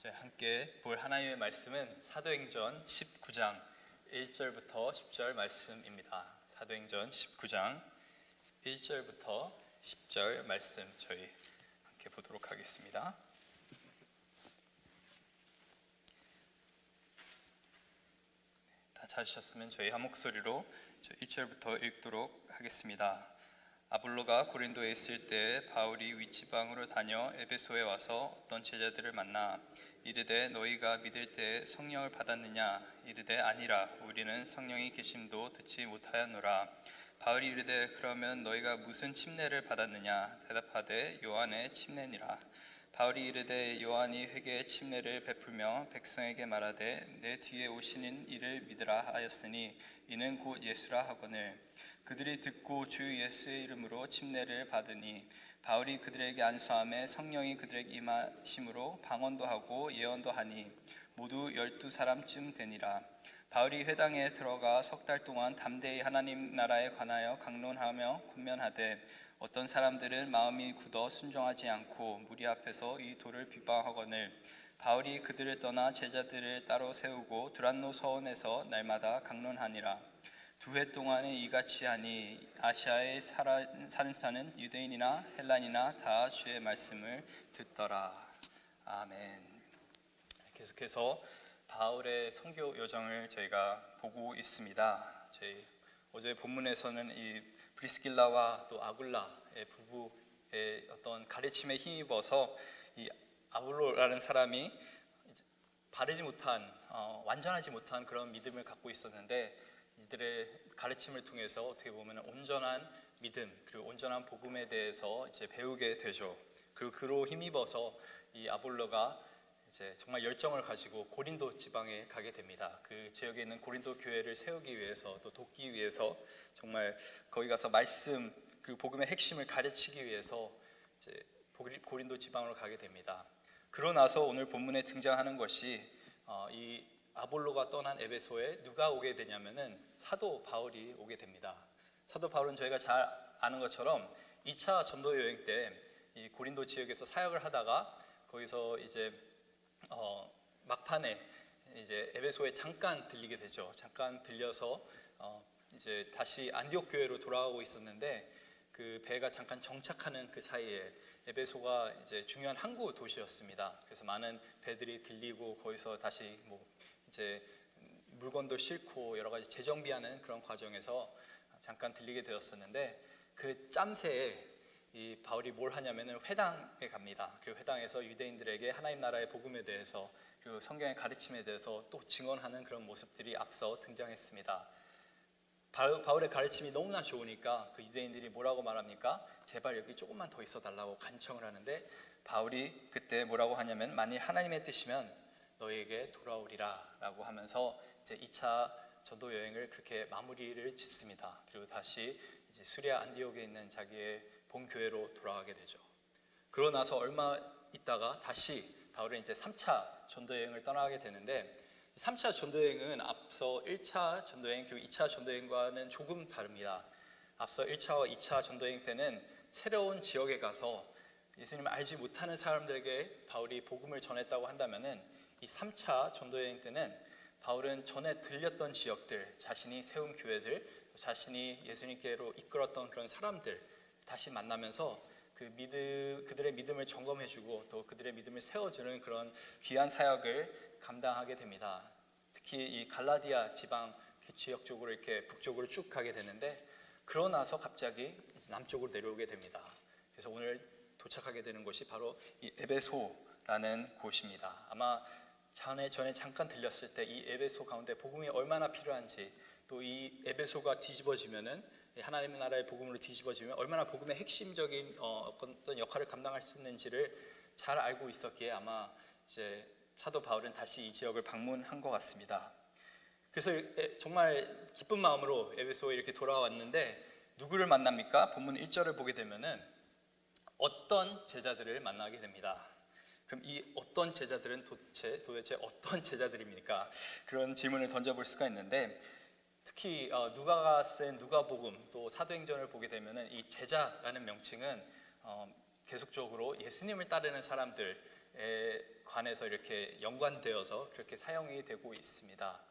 저희 함께 볼 하나님의 말씀은 사도행전 19장 1절부터 10절 말씀입니다. 사도행전 19장 1절부터 10절 말씀 저희 함께 보도록 하겠습니다. 다 찾으셨으면 저희 한 목소리로 1절부터 읽도록 하겠습니다. 아볼로가 고린도에 있을 때 바울이 윗지방으로 다녀 에베소에 와서 어떤 제자들을 만나 이르되 너희가 믿을 때 성령을 받았느냐? 이르되 아니라 우리는 성령이 계심도 듣지 못하였노라. 바울이 이르되 그러면 너희가 무슨 침례를 받았느냐? 대답하되 요한의 침례니라. 바울이 이르되 요한이 회개의 침례를 베풀며 백성에게 말하되 내 뒤에 오시는 이를 믿으라 하였으니 이는 곧 예수라 하거늘 그들이 듣고 주 예수의 이름으로 침례를 받으니 바울이 그들에게 안수하며 성령이 그들에게 임하심으로 방언도 하고 예언도 하니 모두 12사람쯤 되니라. 바울이 회당에 들어가 석 달 동안 담대히 하나님 나라에 관하여 강론하며 권면하되 어떤 사람들은 마음이 굳어 순종하지 않고 무리 앞에서 이 도를 비방하거늘 바울이 그들을 떠나 제자들을 따로 세우고 두란노 서원에서 날마다 강론하니라. 2해 동안에 이같이 하니 아시아에 사는 유대인이나 헬란이나 다 주의 말씀을 듣더라. 아멘. 계속해서 바울의 선교 여정을 저희가 보고 있습니다. 저희 어제 본문에서는 이 브리스길라와 또 아굴라의 부부의 어떤 가르침에 힘입어서 이 아볼로라는 사람이 바르지 못한 완전하지 못한 그런 믿음을 갖고 있었는데 이들의 가르침을 통해서 어떻게 보면 온전한 믿음 그리고 온전한 복음에 대해서 이제 배우게 되죠. 그리고 그로 힘입어서 이 아볼로가 이제 정말 열정을 가지고 고린도 지방에 가게 됩니다. 그 지역에 있는 고린도 교회를 세우기 위해서 또 돕기 위해서 정말 거기 가서 말씀 그리고 복음의 핵심을 가르치기 위해서 이제 고린도 지방으로 가게 됩니다. 그러고 나서 오늘 본문에 등장하는 것이 이 아볼로가 떠난 에베소에 누가 오게 되냐면은 사도 바울이 오게 됩니다. 사도 바울은 저희가 잘 아는 것처럼 2차 전도 여행 때 이 고린도 지역에서 사역을 하다가 거기서 이제 막판에 이제 에베소에 잠깐 들리게 되죠. 잠깐 들려서 이제 다시 안디옥 교회로 돌아가고 있었는데 그 배가 잠깐 정착하는 그 사이에 에베소가 이제 중요한 항구 도시였습니다. 그래서 많은 배들이 들리고 거기서 다시 이제 물건도 싣고 여러 가지 재정비하는 그런 과정에서 잠깐 들리게 되었었는데 그 짬새에 이 바울이 뭘 하냐면은 회당에 갑니다. 그리고 회당에서 유대인들에게 하나님 나라의 복음에 대해서 그리고 성경의 가르침에 대해서 또 증언하는 그런 모습들이 앞서 등장했습니다. 바울의 가르침이 너무나 좋으니까 그 유대인들이 뭐라고 말합니까? 제발 여기 조금만 더 있어 달라고 간청을 하는데 바울이 그때 뭐라고 하냐면 만일 하나님의 뜻이면 너에게 돌아오리라 라고 하면서 이제 2차 전도 여행을 그렇게 마무리를 짓습니다. 그리고 다시 이제 수리아 안디옥에 있는 자기의 본교회로 돌아가게 되죠. 그러고 나서 얼마 있다가 다시 바울은 이제 3차 전도 여행을 떠나게 되는데 3차 전도 여행은 앞서 1차 전도 여행 그리고 2차 전도 여행과는 조금 다릅니다. 앞서 1차와 2차 전도 여행 때는 새로운 지역에 가서 예수님을 알지 못하는 사람들에게 바울이 복음을 전했다고 한다면은 이 3차 전도 여행 때는 바울은 전에 들렸던 지역들, 자신이 세운 교회들, 자신이 예수님께로 이끌었던 그런 사람들 다시 만나면서 그들의 믿음을 점검해주고 또 그들의 믿음을 세워주는 그런 귀한 사역을 감당하게 됩니다. 특히 이 갈라디아 지방 그 지역 쪽으로 이렇게 북쪽으로 쭉 가게 되는데 그러고 나서 갑자기 남쪽으로 내려오게 됩니다. 그래서 오늘 도착하게 되는 곳이 바로 이 에베소라는 곳입니다. 아마 전에 잠깐 들렸을 때 이 에베소 가운데 복음이 얼마나 필요한지 또 이 에베소가 뒤집어지면은 하나님의 나라의 복음으로 뒤집어지면 얼마나 복음의 핵심적인 어떤 역할을 감당할 수 있는지를 잘 알고 있었기에 아마 이제 사도 바울은 다시 이 지역을 방문한 것 같습니다. 그래서 정말 기쁜 마음으로 에베소에 이렇게 돌아왔는데 누구를 만납니까? 본문 1절을 보게 되면은 어떤 제자들을 만나게 됩니다. 그럼 이 어떤 제자들은 도대체 어떤 제자들입니까? 그런 질문을 던져볼 수가 있는데 특히 누가가 쓴 누가복음 또 사도행전을 보게 되면은 이 제자라는 명칭은 계속적으로 예수님을 따르는 사람들에 관해서 이렇게 연관되어서 그렇게 사용이 되고 있습니다.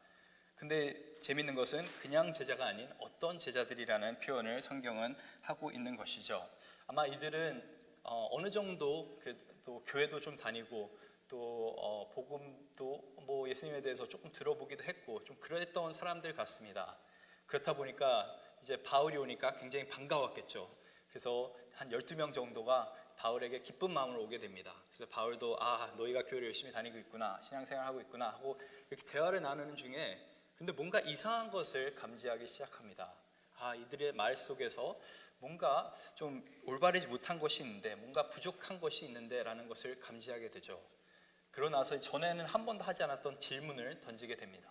근데 재밌는 것은 그냥 제자가 아닌 어떤 제자들이라는 표현을 성경은 하고 있는 것이죠. 아마 이들은 어느 정도 그래도 교회도 좀 다니고 또 복음도 뭐 예수님에 대해서 조금 들어보기도 했고 좀 그랬던 사람들 같습니다. 그렇다 보니까 이제 바울이 오니까 굉장히 반가웠겠죠. 그래서 한 12명 정도가 바울에게 기쁜 마음으로 오게 됩니다. 그래서 바울도 너희가 교회를 열심히 다니고 있구나, 신앙생활하고 있구나 하고 이렇게 대화를 나누는 중에 근데 뭔가 이상한 것을 감지하기 시작합니다. 이들의 말 속에서 뭔가 좀 올바르지 못한 것이 있는데, 뭔가 부족한 것이 있는데 라는 것을 감지하게 되죠. 그러고 나서 전에는 한 번도 하지 않았던 질문을 던지게 됩니다.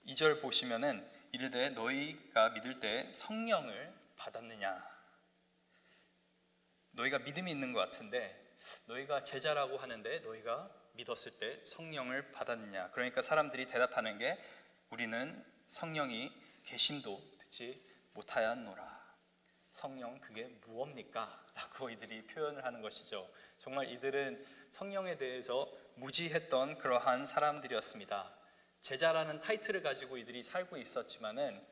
2절 보시면은 이르되 너희가 믿을 때 성령을 받았느냐. 너희가 믿음이 있는 것 같은데 너희가 제자라고 하는데 너희가 믿었을 때 성령을 받았느냐. 그러니까 사람들이 대답하는 게 우리는 성령이 계심도 듣지 못하였노라. 성령 그게 무엇입니까? 라고 이들이 표현을 하는 것이죠. 정말 이들은 성령에 대해서 무지했던 그러한 사람들이었습니다. 제자라는 타이틀을 가지고 이들이 살고 있었지만은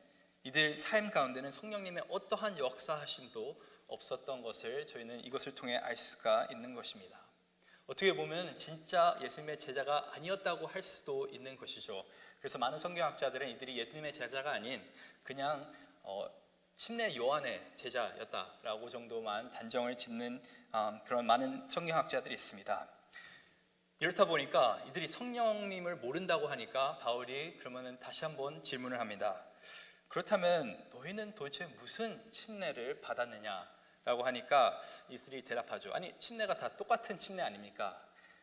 이들 삶 가운데는 성령님의 어떠한 역사하심도 없었던 것을 저희는 이것을 통해 알 수가 있는 것입니다. 어떻게 보면 진짜 예수님의 제자가 아니었다고 할 수도 있는 것이죠. 그래서 많은 성경학자들은 이들이 예수님의 제자가 아닌 그냥 침례 요한의 제자였다라고 정도만 단정을 짓는 그런 많은 성경학자들이 있습니다. 이렇다 보니까 이들이 성령님을 모른다고 하니까 바울이 그러면은 다시 한번 질문을 합니다. 그렇다면 너희는 도대체 무슨 침례를 받았느냐라고 하니까 이들이 대답하죠. 아니 침례가 다 똑같은 침례 아닙니까?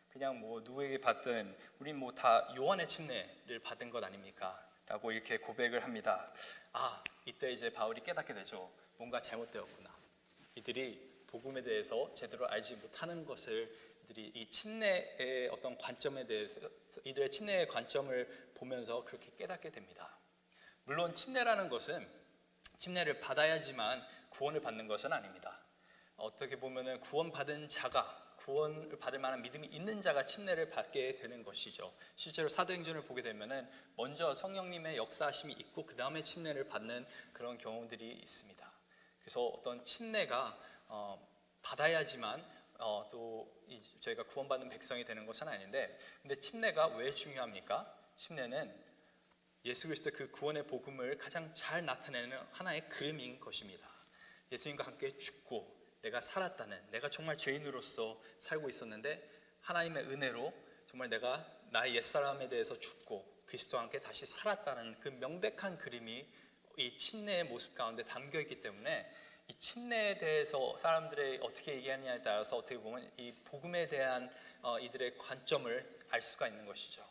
그냥 뭐 누구에게 받든 우린 뭐 다 요한의 침례를 받은 것 아닙니까? 라고 이렇게 고백을 합니다. 이때 이제 바울이 깨닫게 되죠. 뭔가 잘못되었구나. 이들이 복음에 대해서 제대로 알지 못하는 것을 이들이 이 침례의 어떤 관점에 대해서 이들의 침례의 관점을 보면서 그렇게 깨닫게 됩니다. 물론 침례라는 것은 침례를 받아야지만 구원을 받는 것은 아닙니다. 어떻게 보면은 구원받은 자가 구원을 받을 만한 믿음이 있는 자가 침례를 받게 되는 것이죠. 실제로 사도행전을 보게 되면은 먼저 성령님의 역사하심이 있고 그 다음에 침례를 받는 그런 경우들이 있습니다. 그래서 어떤 침례가 받아야지만 또 저희가 구원받는 백성이 되는 것은 아닌데, 근데 침례가 왜 중요합니까? 침례는 예수 그리스도의 그 구원의 복음을 가장 잘 나타내는 하나의 그림인 것입니다. 예수님과 함께 죽고 내가 살았다는, 내가 정말 죄인으로서 살고 있었는데 하나님의 은혜로 정말 내가 나의 옛사람에 대해서 죽고 그리스도와 함께 다시 살았다는 그 명백한 그림이 이 침례의 모습 가운데 담겨 있기 때문에 이 침례에 대해서 사람들이 어떻게 얘기하느냐에 따라서 어떻게 보면 이 복음에 대한 이들의 관점을 알 수가 있는 것이죠.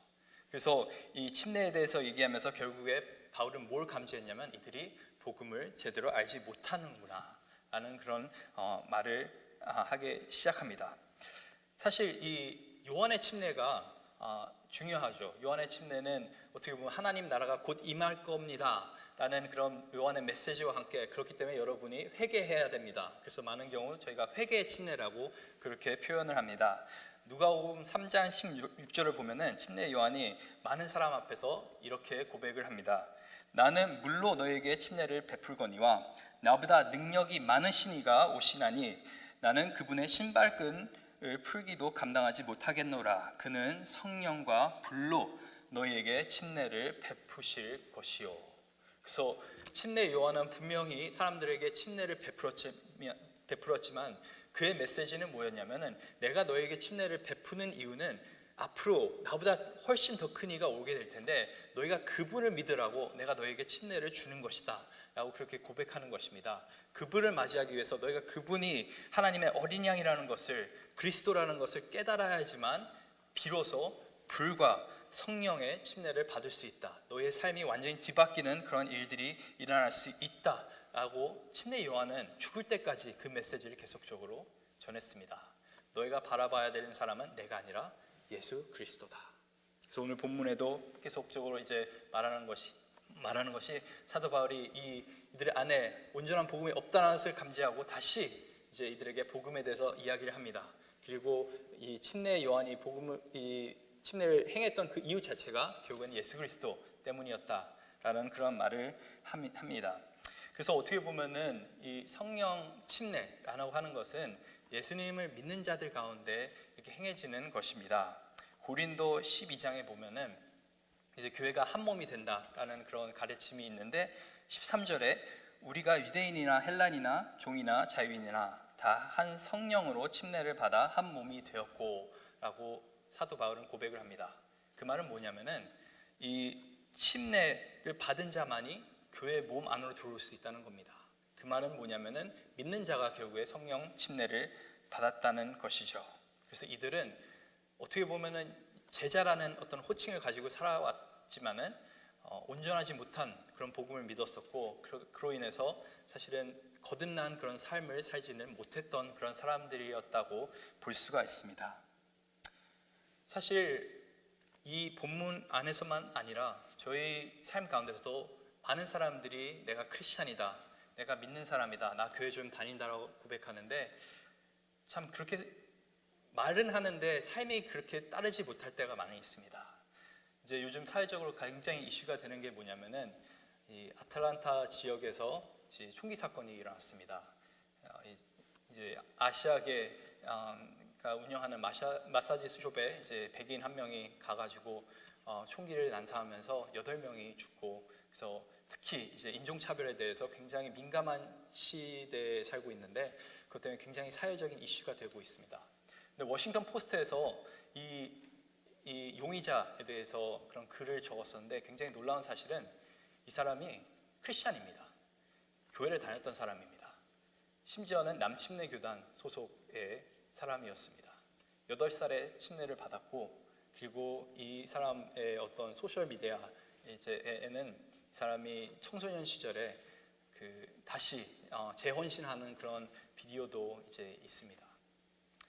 그래서 이 침례에 대해서 얘기하면서 결국에 바울은 뭘 감지했냐면 이들이 복음을 제대로 알지 못하는구나 라는 그런 말을 하기 시작합니다. 사실 이 요한의 침례가 중요하죠. 요한의 침례는 어떻게 보면 하나님 나라가 곧 임할 겁니다 라는 그런 요한의 메시지와 함께 그렇기 때문에 여러분이 회개해야 됩니다. 그래서 많은 경우 저희가 회개의 침례라고 그렇게 표현을 합니다. 누가복음 3장 16절을 보면은 침례 요한이 많은 사람 앞에서 이렇게 고백을 합니다. 나는 물로 너에게 침례를 베풀거니와 나보다 능력이 많으신 이가 오시나니 나는 그분의 신발끈을 풀기도 감당하지 못하겠노라. 그는 성령과 불로 너희에게 침례를 베푸실 것이요. 그래서 침례 요한은 분명히 사람들에게 침례를 베풀었지만 그의 메시지는 뭐였냐면은 내가 너에게 침례를 베푸는 이유는 앞으로 나보다 훨씬 더 큰 이가 오게 될 텐데 너희가 그분을 믿으라고 내가 너에게 침례를 주는 것이다 라고 그렇게 고백하는 것입니다. 그분을 맞이하기 위해서 너희가 그분이 하나님의 어린 양이라는 것을, 그리스도라는 것을 깨달아야지만 비로소 불과 성령의 침례를 받을 수 있다. 너의 삶이 완전히 뒤바뀌는 그런 일들이 일어날 수 있다 라고 침례 요한은 죽을 때까지 그 메시지를 계속적으로 전했습니다. 너희가 바라봐야 되는 사람은 내가 아니라 예수 그리스도다. 그래서 오늘 본문에도 계속적으로 이제 말하는 것이 사도 바울이 이들의 안에 온전한 복음이 없다는 것을 감지하고 다시 이제 이들에게 복음에 대해서 이야기를 합니다. 그리고 이 침례 요한이 이 침례를 행했던 그 이유 자체가 결국은 예수 그리스도 때문이었다라는 그런 말을 합니다. 그래서 어떻게 보면은 이 성령 침례라고 하는 것은 예수님을 믿는 자들 가운데 이렇게 행해지는 것입니다. 고린도 12장에 보면은 이제 교회가 한 몸이 된다라는 그런 가르침이 있는데 13절에 우리가 유대인이나 헬란이나 종이나 자유인이나 다 한 성령으로 침례를 받아 한 몸이 되었고라고 사도 바울은 고백을 합니다. 그 말은 뭐냐면은 이 침례를 받은 자만이 교회 몸 안으로 들어올 수 있다는 겁니다. 그 말은 뭐냐면은 믿는 자가 결국에 성령 침례를 받았다는 것이죠. 그래서 이들은 어떻게 보면은 제자라는 어떤 호칭을 가지고 살아왔지만은 온전하지 못한 그런 복음을 믿었었고 그로 인해서 사실은 거듭난 그런 삶을 살지는 못했던 그런 사람들이었다고 볼 수가 있습니다. 사실 이 본문 안에서만 아니라 저희 삶 가운데서도 많은 사람들이 내가 크리스찬이다, 내가 믿는 사람이다, 나 교회 좀 다닌다라고 고백하는데 참 그렇게 말은 하는데 삶이 그렇게 따르지 못할 때가 많이 있습니다. 이제 요즘 사회적으로 굉장히 이슈가 되는 게 뭐냐면은 이 아틀란타 지역에서 이제 총기 사건이 일어났습니다. 이제 아시아계가 운영하는 마사지 숍에 이제 백인 한 명이 가가지고 총기를 난사하면서 8명이 죽고, 그래서 특히 이제 인종차별에 대해서 굉장히 민감한 시대에 살고 있는데 그것 때문에 굉장히 사회적인 이슈가 되고 있습니다. 근데 워싱턴 포스트에서 이 용의자에 대해서 그런 글을 적었었는데 굉장히 놀라운 사실은 이 사람이 크리스찬입니다. 교회를 다녔던 사람입니다. 심지어는 남침례 교단 소속의 사람이었습니다. 8살에 침례를 받았고, 그리고 이 사람의 어떤 소셜 미디어에는 이 사람이 청소년 시절에 다시 재혼신하는 그런 비디오도 이제 있습니다.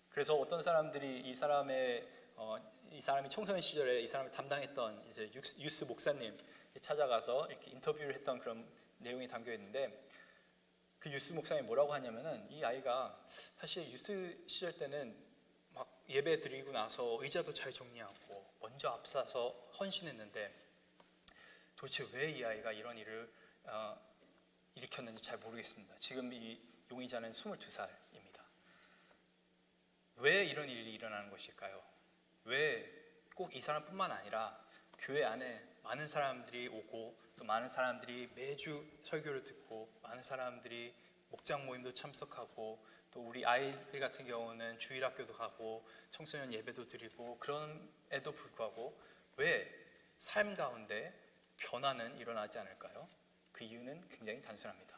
그래서 어떤 사람들이 이 사람이 청소년 시절에 이 사람을 담당했던 이제 유스 목사님 찾아가서 이렇게 인터뷰를 했던 그런 내용이 담겨 있는데, 그 유스 목사님이 뭐라고 하냐면은 이 아이가 사실 유스 시절 때는 막 예배 드리고 나서 의자도 잘 정리하고 먼저 앞서서 헌신했는데 도대체 왜 이 아이가 이런 일을 일으켰는지 잘 모르겠습니다. 지금 이 용의자는 22살입니다. 왜 이런 일이 일어나는 것일까요? 왜 꼭 이 사람뿐만 아니라 교회 안에 많은 사람들이 오고 또 많은 사람들이 매주 설교를 듣고 많은 사람들이 목장 모임도 참석하고 또 우리 아이들 같은 경우는 주일학교도 가고 청소년 예배도 드리고 그런에도 불구하고 왜 삶 가운데 변화는 일어나지 않을까요? 그 이유는 굉장히 단순합니다.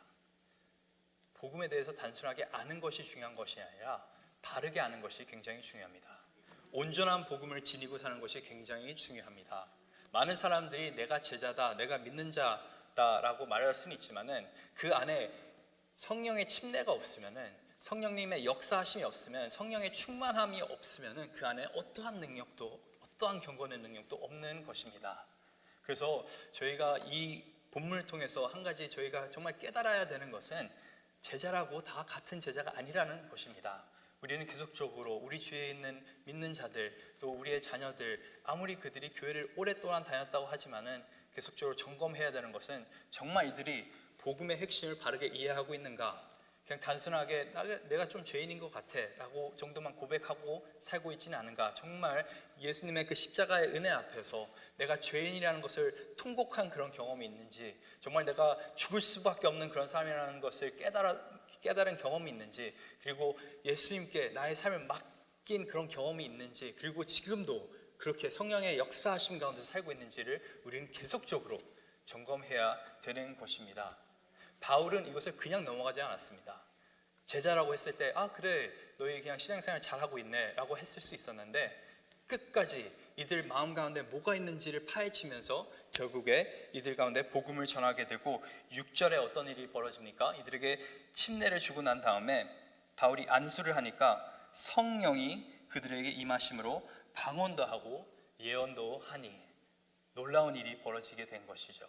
복음에 대해서 단순하게 아는 것이 중요한 것이 아니라 바르게 아는 것이 굉장히 중요합니다. 온전한 복음을 지니고 사는 것이 굉장히 중요합니다. 많은 사람들이 내가 제자다, 내가 믿는 자다라고 말할 수는 있지만은 그 안에 성령의 침례가 없으면은, 성령님의 역사하심이 없으면, 성령의 충만함이 없으면은 그 안에 어떠한 능력도, 어떠한 경건의 능력도 없는 것입니다. 그래서 저희가 이 본문을 통해서 한 가지 저희가 정말 깨달아야 되는 것은 제자라고 다 같은 제자가 아니라는 것입니다. 우리는 계속적으로 우리 주위에 있는 믿는 자들, 또 우리의 자녀들, 아무리 그들이 교회를 오랫동안 다녔다고 하지만은 계속적으로 점검해야 되는 것은 정말 이들이 복음의 핵심을 바르게 이해하고 있는가, 그냥 단순하게 내가 좀 죄인인 것 같아 라고 정도만 고백하고 살고 있지는 않은가, 정말 예수님의 그 십자가의 은혜 앞에서 내가 죄인이라는 것을 통곡한 그런 경험이 있는지, 정말 내가 죽을 수밖에 없는 그런 사람이라는 것을 깨달은 경험이 있는지, 그리고 예수님께 나의 삶을 맡긴 그런 경험이 있는지, 그리고 지금도 그렇게 성령의 역사하심 가운데 살고 있는지를 우리는 계속적으로 점검해야 되는 것입니다. 바울은 이것을 그냥 넘어가지 않았습니다. 제자라고 했을 때 그래 너희 그냥 신앙생활 잘하고 있네 라고 했을 수 있었는데, 끝까지 이들 마음 가운데 뭐가 있는지를 파헤치면서 결국에 이들 가운데 복음을 전하게 되고, 6절에 어떤 일이 벌어집니까? 이들에게 침례를 주고 난 다음에 바울이 안수를 하니까 성령이 그들에게 임하심으로 방언도 하고 예언도 하니, 놀라운 일이 벌어지게 된 것이죠.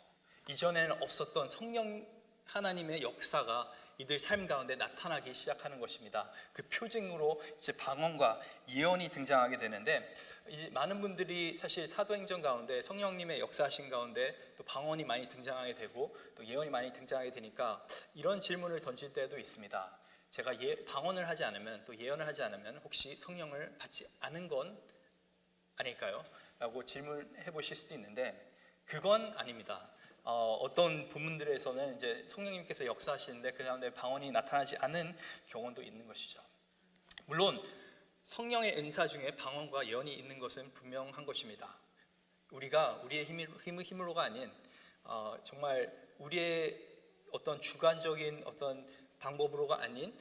이전에는 없었던 성령 하나님의 역사가 이들 삶 가운데 나타나기 시작하는 것입니다. 그 표징으로 이제 방언과 예언이 등장하게 되는데, 이제 많은 분들이 사실 사도행전 가운데 성령님의 역사하신 가운데 또 방언이 많이 등장하게 되고 또 예언이 많이 등장하게 되니까 이런 질문을 던질 때도 있습니다. 제가 방언을 하지 않으면, 또 예언을 하지 않으면 혹시 성령을 받지 않은 건 아닐까요? 라고 질문해 보실 수도 있는데, 그건 아닙니다. 어떤 본문들에서는 이제 성령님께서 역사하시는데 그 가운데 방언이 나타나지 않은 경우도 있는 것이죠. 물론 성령의 은사 중에 방언과 예언이 있는 것은 분명한 것입니다. 우리가 우리의 힘으로가 아닌 정말 우리의 어떤 주관적인 어떤 방법으로가 아닌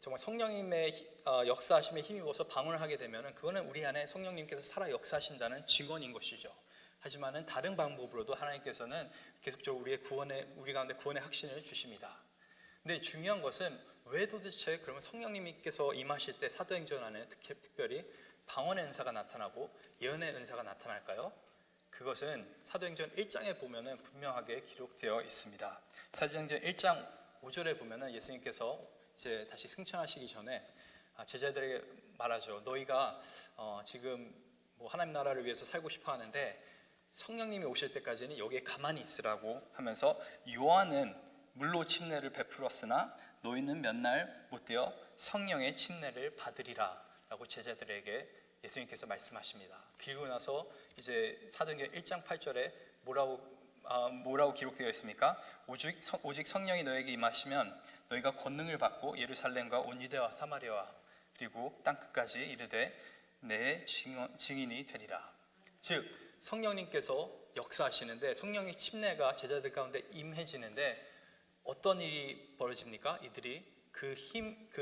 정말 성령님의 역사하심에 힘입어서 방언을 하게 되면 그거는 우리 안에 성령님께서 살아 역사하신다는 증언인 것이죠. 하지만은 다른 방법으로도 하나님께서는 계속적으로 우리 가운데 구원의 확신을 주십니다. 근데 중요한 것은 왜 도대체 그러면 성령님께서 임하실 때 사도행전 안에 특별히 방언의 은사가 나타나고 예언의 은사가 나타날까요? 그것은 사도행전 1장에 보면은 분명하게 기록되어 있습니다. 사도행전 1장 5절에 보면은 예수님께서 이제 다시 승천하시기 전에 제자들에게 말하죠. 너희가 지금 뭐 하나님 나라를 위해서 살고 싶어 하는데 성령님이 오실 때까지는 여기에 가만히 있으라고 하면서, 요한은 물로 침례를 베풀었으나 너희는 몇 날 못되어 성령의 침례를 받으리라 라고 제자들에게 예수님께서 말씀하십니다. 그리고 나서 이제 사도행전 1장 8절에 뭐라고 기록되어 있습니까? 오직 성령이 너에게 임하시면 너희가 권능을 받고 예루살렘과 온 유대와 사마리아와 그리고 땅끝까지 이르되 내 증인이 되리라. 즉 성령님께서 역사하시는데, 성령의 침례가 제자들 가운데 임해지는데 어떤 일이 벌어집니까? 이들이 그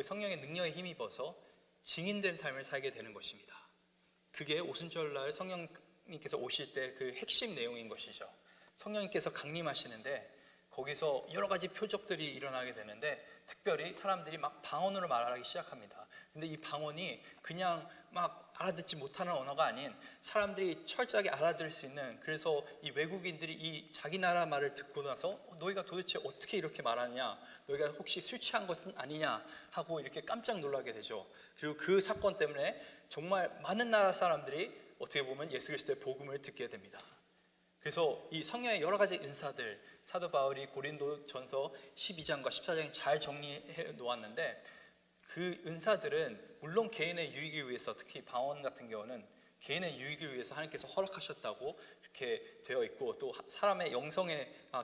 성령의 능력에 힘입어서 증인된 삶을 살게 되는 것입니다. 그게 오순절날 성령님께서 오실 때 그 핵심 내용인 것이죠. 성령님께서 강림하시는데 거기서 여러 가지 표적들이 일어나게 되는데, 특별히 사람들이 막 방언으로 말하기 시작합니다. 근데 이 방언이 그냥 막 알아듣지 못하는 언어가 아닌 사람들이 철저하게 알아들을 수 있는, 그래서 이 외국인들이 이 자기 나라 말을 듣고 나서 너희가 도대체 어떻게 이렇게 말하냐, 너희가 혹시 술 취한 것은 아니냐 하고 이렇게 깜짝 놀라게 되죠. 그리고 그 사건 때문에 정말 많은 나라 사람들이 어떻게 보면 예수 그리스도의 복음을 듣게 됩니다. 그래서 이 성령의 여러 가지 은사들, 사도 바울이 고린도전서 12장과 14장에 잘 정리해 놓았는데, 그 은사들은 물론 개인의 유익을 위해서, 특히 방언 같은 경우는 개인의 유익을 위해서 하나님께서 허락하셨다고 이렇게 되어 있고, 또 사람의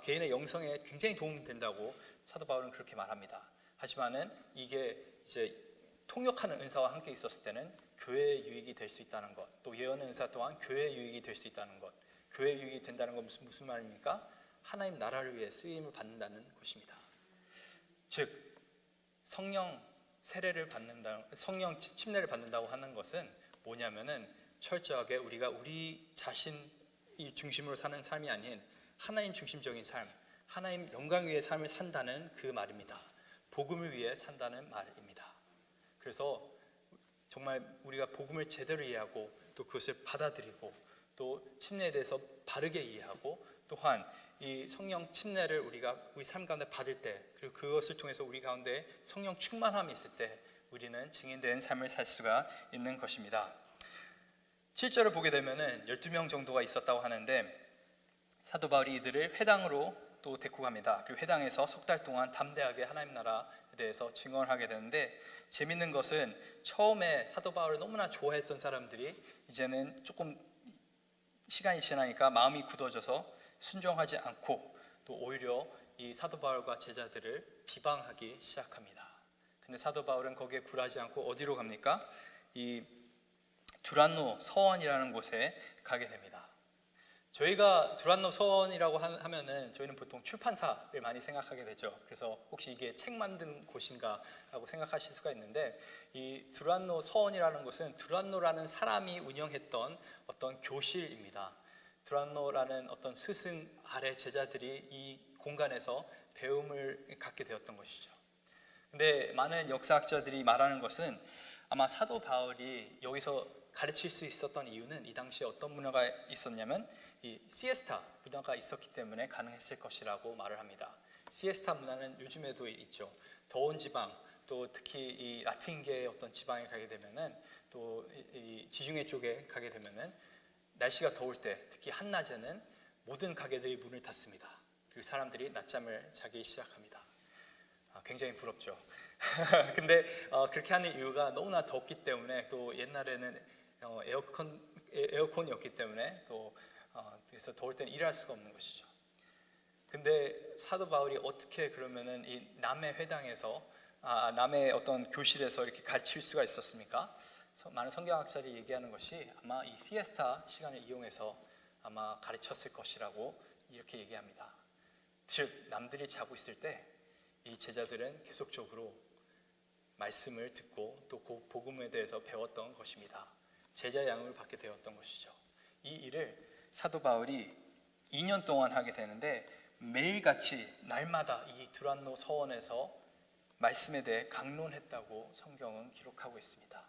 개인의 영성에 굉장히 도움된다고 사도 바울은 그렇게 말합니다. 하지만은 이게 이제 통역하는 은사와 함께 있었을 때는 교회의 유익이 될 수 있다는 것, 또 예언 은사 또한 교회의 유익이 될 수 있다는 것. 교회의 유익이 된다는 건 무슨 말입니까? 하나님 나라를 위해 쓰임을 받는다는 것입니다. 즉 성령 세례를 받는다, 성령 침례를 받는다고 하는 것은 뭐냐면은 철저하게 우리가 우리 자신이 중심으로 사는 삶이 아닌 하나님 중심적인 삶, 하나님 영광 위의 삶을 산다는 그 말입니다. 복음을 위해 산다는 말입니다. 그래서 정말 우리가 복음을 제대로 이해하고 또 그것을 받아들이고 또 침례에 대해서 바르게 이해하고, 또한 이 성령 침례를 우리가 우리 삶 가운데 받을 때, 그리고 그것을 통해서 우리 가운데 성령 충만함이 있을 때 우리는 증인된 삶을 살 수가 있는 것입니다. 7절을 보게 되면은 12명 정도가 있었다고 하는데, 사도 바울이 이들을 회당으로 또 데리고 갑니다. 그리고 회당에서 석 달 동안 담대하게 하나님 나라에 대해서 증언하게 되는데, 재밌는 것은 처음에 사도 바울을 너무나 좋아했던 사람들이 이제는 조금 시간이 지나니까 마음이 굳어져서 순종하지 않고 또 오히려 이 사도 바울과 제자들을 비방하기 시작합니다. 근데 사도 바울은 거기에 굴하지 않고 어디로 갑니까? 이 두란노 서원이라는 곳에 가게 됩니다. 저희가 두란노 서원이라고 하면은 저희는 보통 출판사를 많이 생각하게 되죠. 그래서 혹시 이게 책 만든 곳인가 라고 생각하실 수가 있는데, 이 두란노 서원이라는 곳은 두란노라는 사람이 운영했던 어떤 교실입니다. 두란노라는 어떤 스승 아래 제자들이 이 공간에서 배움을 갖게 되었던 것이죠. 근데 많은 역사학자들이 말하는 것은 아마 사도 바울이 여기서 가르칠 수 있었던 이유는 이 당시에 어떤 문화가 있었냐면 이 시에스타 문화가 있었기 때문에 가능했을 것이라고 말을 합니다. 시에스타 문화는 요즘에도 있죠. 더운 지방, 또 특히 이 라틴계의 어떤 지방에 가게 되면은, 또 이 지중해 쪽에 가게 되면은 날씨가 더울 때, 특히 한낮에는 모든 가게들이 문을 닫습니다. 그리고 사람들이 낮잠을 자기 시작합니다. 굉장히 부럽죠. 근데 그렇게 하는 이유가 너무나 덥기 때문에, 또 옛날에는 에어컨이었기 때문에, 또 그래서 더울 때는 일할 수가 없는 것이죠. 근데 사도 바울이 어떻게 그러면은 이 남의 회당에서 남의 어떤 교실에서 이렇게 가르칠 수가 있었습니까? 많은 성경학자들이 얘기하는 것이 아마 이 시에스타 시간을 이용해서 아마 가르쳤을 것이라고 이렇게 얘기합니다. 즉 남들이 자고 있을 때 이 제자들은 계속적으로 말씀을 듣고 또 그 복음에 대해서 배웠던 것입니다. 제자 양육을 받게 되었던 것이죠. 이 일을 사도 바울이 2년 동안 하게 되는데, 매일같이 날마다 이 두란노 서원에서 말씀에 대해 강론했다고 성경은 기록하고 있습니다.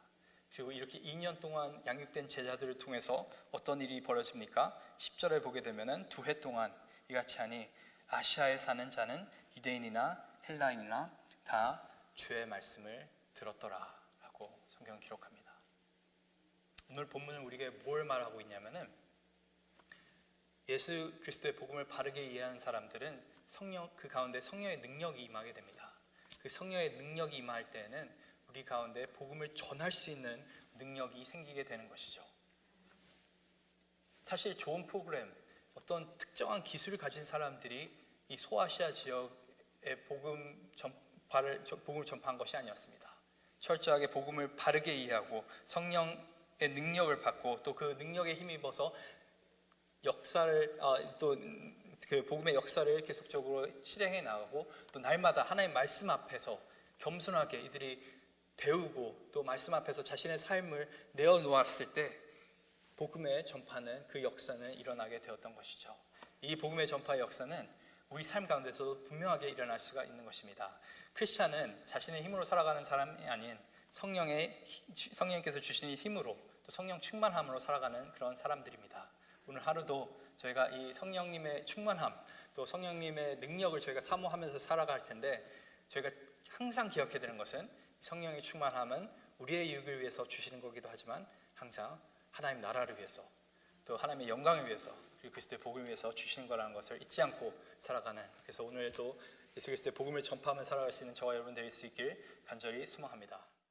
그리고 이렇게 2년 동안 양육된 제자들을 통해서 어떤 일이 벌어집니까? 10절에 보게 되면은 2해 동안 이같이 하니 아시아에 사는 자는 유대인이나 헬라인이나 다 주의 말씀을 들었더라 라고 성경은 기록합니다. 오늘 본문은 우리에게 뭘 말하고 있냐면은, 예수 그리스도의 복음을 바르게 이해하는 사람들은 그 가운데 성령의 능력이 임하게 됩니다. 그 성령의 능력이 임할 때에는 우리 가운데 복음을 전할 수 있는 능력이 생기게 되는 것이죠. 사실 좋은 프로그램, 어떤 특정한 기술을 가진 사람들이 이 소아시아 지역에 복음을 전파한 것이 아니었습니다. 철저하게 복음을 바르게 이해하고 성령의 능력을 받고 또 그 능력에 힘입어서 역사를 또 그 복음의 역사를 계속적으로 실행해 나가고, 또 날마다 하나님의 말씀 앞에서 겸손하게 이들이 배우고 또 말씀 앞에서 자신의 삶을 내어놓았을 때 복음의 전파는, 그 역사는 일어나게 되었던 것이죠. 이 복음의 전파의 역사는 우리 삶 가운데서도 분명하게 일어날 수가 있는 것입니다. 크리스찬은 자신의 힘으로 살아가는 사람이 아닌 성령께서 주시는 힘으로, 또 성령 충만함으로 살아가는 그런 사람들입니다. 오늘 하루도 저희가 이 성령님의 충만함, 또 성령님의 능력을 저희가 사모하면서 살아갈 텐데, 저희가 항상 기억해야 되는 것은 성령의 충만함은 우리의 이익을 위해서 주시는 거기도 하지만 항상 하나님 나라를 위해서, 또 하나님의 영광을 위해서, 그리고 그리스도의 복음을 위해서 주시는 거라는 것을 잊지 않고 살아가는, 그래서 오늘도 예수 그리스도의 복음을 전파하며 살아갈 수 있는 저와 여러분 될 수 있길 간절히 소망합니다.